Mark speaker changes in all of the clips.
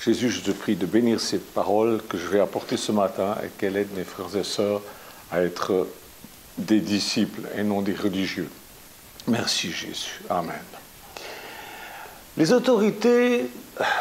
Speaker 1: Jésus, je te prie de bénir cette parole que je vais apporter ce matin et qu'elle aide mes frères et sœurs à être des disciples et non des religieux. Merci Jésus. Amen. Les autorités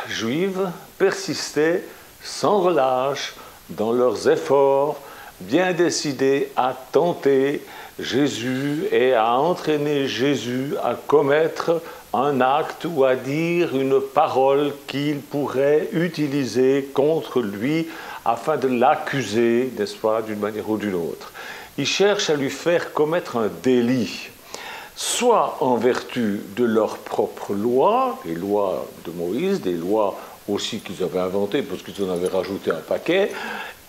Speaker 1: juives persistaient sans relâche dans leurs efforts bien décidés à tenter Jésus et à entraîner Jésus à commettre un acte ou à dire une parole qu'ils pourraient utiliser contre lui afin de l'accuser, n'est-ce pas, d'une manière ou d'une autre. Ils cherchent à lui faire commettre un délit, soit en vertu de leurs propres lois, les lois de Moïse, des lois aussi qu'ils avaient inventées parce qu'ils en avaient rajouté un paquet,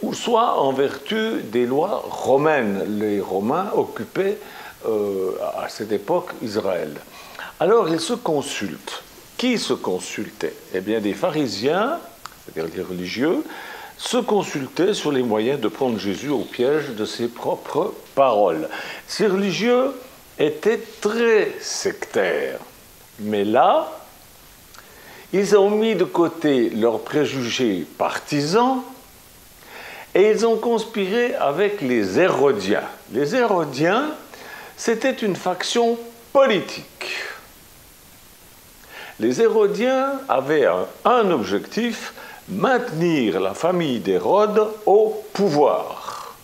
Speaker 1: ou soit en vertu des lois romaines. Les Romains occupaient à cette époque Israël. Alors ils se consultent. Qui se consultait? Eh bien des pharisiens, c'est-à-dire les religieux, se consultaient sur les moyens de prendre Jésus au piège de ses propres paroles. Ces religieux étaient très sectaires. Mais là, ils ont mis de côté leurs préjugés partisans et ils ont conspiré avec les Hérodiens. Les Hérodiens, c'était une faction politique. Les Hérodiens avaient un objectif, maintenir la famille d'Hérode au pouvoir.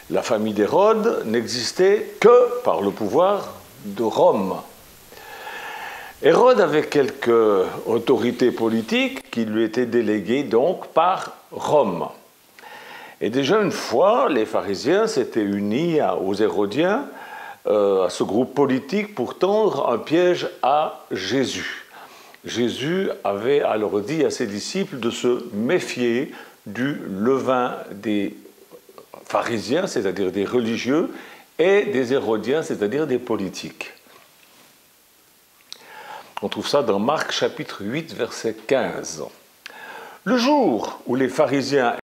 Speaker 1: La famille d'Hérode n'existait que par le pouvoir de Rome. Hérode avait quelques autorités politiques qui lui étaient déléguées donc par Rome. Et déjà une fois, les pharisiens s'étaient unis aux Hérodiens, à ce groupe politique, pour tendre un piège à Jésus. Jésus avait alors dit à ses disciples de se méfier du levain des pharisiens, c'est-à-dire des religieux, et des Hérodiens, c'est-à-dire des politiques. On trouve ça dans Marc chapitre 8, verset 15. Le jour où les pharisiens